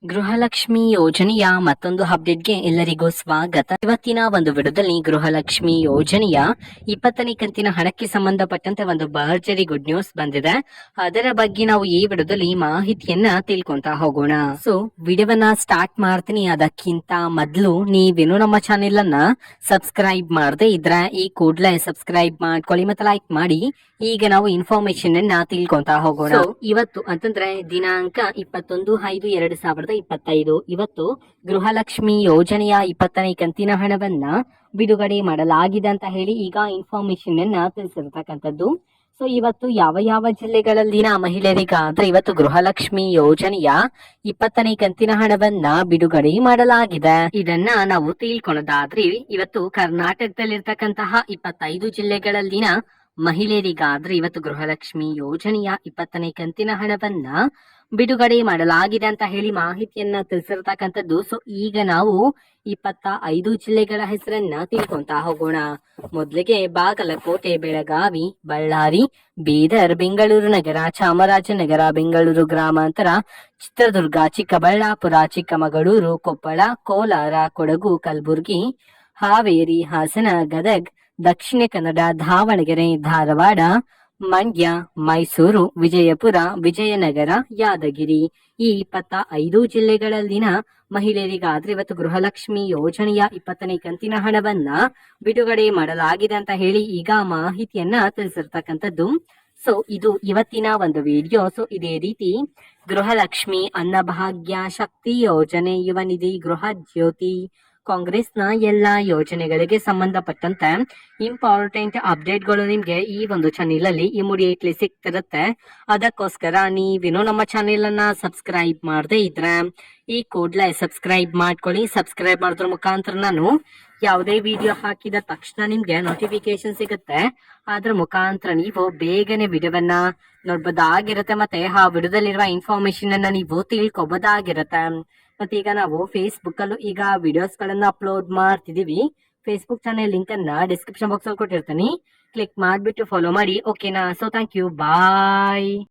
ಗೃಹಲಕ್ಷ್ಮಿ ಯೋಜನೆಯ ಮತ್ತೊಂದು ಅಪ್ಡೇಟ್ಗೆ ಎಲ್ಲರಿಗೂ ಸ್ವಾಗತ. ಇವತ್ತಿನ ಒಂದು ವಿಡಿಯೋದಲ್ಲಿ ಗೃಹಲಕ್ಷ್ಮಿ ಯೋಜನೆಯ 20ನೇ ಕಂತಿನ ಹಣಕ್ಕೆ ಸಂಬಂಧಪಟ್ಟಂತೆ ಒಂದು ಭರ್ಜರಿ ಗುಡ್ ನ್ಯೂಸ್ ಬಂದಿದೆ. ಅದರ ಬಗ್ಗೆ ನಾವು ಈ ವಿಡಿಯೋದಲ್ಲಿ ಮಾಹಿತಿಯನ್ನ ತಿಳ್ಕೊಂತ ಹೋಗೋಣ. ಸೊ ವಿಡಿಯೋವನ್ನ ಸ್ಟಾರ್ಟ್ ಮಾಡ್ತೀನಿ. ಅದಕ್ಕಿಂತ ಮೊದಲು ನೀವೇನು ನಮ್ಮ ಚಾನೆಲ್ ಅನ್ನ ಸಬ್ಸ್ಕ್ರೈಬ್ ಮಾಡದೆ ಇದ್ರೆ ಈ ಕೂಡಲೇ ಸಬ್ಸ್ಕ್ರೈಬ್ ಮಾಡ್ಕೊಳ್ಳಿ ಮತ್ತೆ ಲೈಕ್ ಮಾಡಿ. ಈಗ ನಾವು ಇನ್ಫಾರ್ಮೇಶನ್ ಅನ್ನ ತಿಳ್ಕೊಂತ ಹೋಗೋಣ. ಇವತ್ತು ಅಂತಂದ್ರೆ ದಿನಾಂಕ 21/5/2025 ಇವತ್ತು ಗೃಹಲಕ್ಷ್ಮಿ ಯೋಜನೆಯ 20ನೇ ಕಂತಿನ ಹಣವನ್ನ ಬಿಡುಗಡೆ ಮಾಡಲಾಗಿದೆ ಅಂತ ಹೇಳಿ ಈಗ ಇನ್ಫಾರ್ಮೇಶನ್ ಅನ್ನ ತಿಳಿಸಿರ್ತಕ್ಕಂಥದ್ದು. ಸೊ ಇವತ್ತು ಯಾವ ಯಾವ ಜಿಲ್ಲೆಗಳಲ್ಲಿನ ಮಹಿಳೆಯರಿಗಾದ್ರೆ ಇವತ್ತು ಗೃಹಲಕ್ಷ್ಮಿ ಯೋಜನೆಯ 20ನೇ ಕಂತಿನ ಹಣವನ್ನ ಬಿಡುಗಡೆ ಮಾಡಲಾಗಿದೆ. ಇದನ್ನ ನಾವು ತಿಳ್ಕೊಳ್ಳೋದಾದ್ರೆ ಇವತ್ತು ಕರ್ನಾಟಕದಲ್ಲಿರ್ತಕ್ಕಂತಹ 25 ಜಿಲ್ಲೆಗಳಲ್ಲಿನ ಮಹಿಳೆಯರಿಗಾದ್ರೆ ಇವತ್ತು ಗೃಹಲಕ್ಷ್ಮಿ ಯೋಜನೆಯ 20ನೇ ಕಂತಿನ ಹಣವನ್ನ ಬಿಡುಗಡೆ ಮಾಡಲಾಗಿದೆ ಅಂತ ಹೇಳಿ ಮಾಹಿತಿಯನ್ನ ತಿಳಿಸಿರ್ತಕ್ಕಂಥದ್ದು. ಸೊ ಈಗ ನಾವು 25 ಜಿಲ್ಲೆಗಳ ಹೆಸರನ್ನ ತಿಳ್ಕೊಂತ ಹೋಗೋಣ. ಮೊದಲಿಗೆ ಬಾಗಲಕೋಟೆ, ಬೆಳಗಾವಿ, ಬಳ್ಳಾರಿ, ಬೀದರ್, ಬೆಂಗಳೂರು ನಗರ, ಚಾಮರಾಜನಗರ, ಬೆಂಗಳೂರು ಗ್ರಾಮಾಂತರ, ಚಿತ್ರದುರ್ಗ, ಚಿಕ್ಕಬಳ್ಳಾಪುರ, ಚಿಕ್ಕಮಗಳೂರು, ಕೊಪ್ಪಳ, ಕೋಲಾರ, ಕೊಡಗು, ಕಲಬುರಗಿ, ಹಾವೇರಿ, ಹಾಸನ, ಗದಗ್, ದಕ್ಷಿಣ ಕನ್ನಡ, ದಾವಣಗೆರೆ, ಧಾರವಾಡ, ಮಂಡ್ಯ, ಮೈಸೂರು, ವಿಜಯಪುರ, ವಿಜಯನಗರ, ಯಾದಗಿರಿ ಈ 25 ಜಿಲ್ಲೆಗಳಲ್ಲಿನ ಮಹಿಳೆಯರಿಗಾದ್ರೆ ಇವತ್ತು ಗೃಹಲಕ್ಷ್ಮಿ ಯೋಜನೆಯ 20ನೇ ಕಂತಿನ ಹಣವನ್ನ ಬಿಡುಗಡೆ ಮಾಡಲಾಗಿದೆ ಅಂತ ಹೇಳಿ ಈಗ ಮಾಹಿತಿಯನ್ನ ತಿಳಿಸಿರ್ತಕ್ಕಂಥದ್ದು. ಸೊ ಇದು ಇವತ್ತಿನ ಒಂದು ವಿಡಿಯೋ. ಸೊ ಇದೇ ರೀತಿ ಗೃಹಲಕ್ಷ್ಮಿ, ಅನ್ನಭಾಗ್ಯ, ಶಕ್ತಿ ಯೋಜನೆ, ಯುವ ನಿಧಿ, ಗೃಹ ಜ್ಯೋತಿ, ಕಾಂಗ್ರೆಸ್ನ ಎಲ್ಲಾ ಯೋಜನೆಗಳಿಗೆ ಸಂಬಂಧಪಟ್ಟಂತೆ ಇಂಪಾರ್ಟೆಂಟ್ ಅಪ್ಡೇಟ್ಗಳು ನಿಮ್ಗೆ ಈ ಒಂದು ಚಾನೆಲ್ ಅಲ್ಲಿ ಇಮಿಡಿಯೇಟ್ಲಿ ಸಿಗ್ತಿರುತ್ತೆ. ಅದಕ್ಕೋಸ್ಕರ ನೀವೇನೋ ನಮ್ಮ ಚಾನೆಲ್ ಅನ್ನ ಸಬ್ಸ್ಕ್ರೈಬ್ ಮಾಡದೇ ಇದ್ರೆ ಈ ಕೂಡಲೇ ಸಬ್ಸ್ಕ್ರೈಬ್ ಮಾಡ್ಕೊಳ್ಳಿ. ಸಬ್ಸ್ಕ್ರೈಬ್ ಮಾಡೋದ್ರ ಮುಖಾಂತರ ನಾನು ಯಾವುದೇ ವಿಡಿಯೋ ಹಾಕಿದ ತಕ್ಷಣ ನಿಮ್ಗೆ ನೋಟಿಫಿಕೇಶನ್ ಸಿಗುತ್ತೆ. ಅದ್ರ ಮುಖಾಂತರ ನೀವು ಬೇಗನೆ ವಿಡಿಯೋವನ್ನ ನೋಡ್ಬೋದಾಗಿರುತ್ತೆ. ಮತ್ತೆ ಆ ವಿಡಿಯೋದಲ್ಲಿರುವ ಇನ್ಫಾರ್ಮೇಶನ್ ಅನ್ನ ನೀವು ತಿಳ್ಕೊಬೋದಾಗಿರುತ್ತೆ. ಮತ್ತೆ ಈಗ ನಾವು ಫೇಸ್ಬುಕ್ ಅಲ್ಲೂ ಈಗ ವಿಡಿಯೋಸ್ ಗಳನ್ನ ಅಪ್ಲೋಡ್ ಮಾಡ್ತಿದೀವಿ. ಫೇಸ್ಬುಕ್ ಚಾನೆಲ್ ಲಿಂಕ್ ಅನ್ನ ಡಿಸ್ಕ್ರಿಪ್ಷನ್ ಬಾಕ್ಸ್ ಅಲ್ಲಿ ಕೊಟ್ಟಿರ್ತೀನಿ. ಕ್ಲಿಕ್ ಮಾಡ್ಬಿಟ್ಟು ಫಾಲೋ ಮಾಡಿ. ಓಕೆನಾ? So thank you, bye.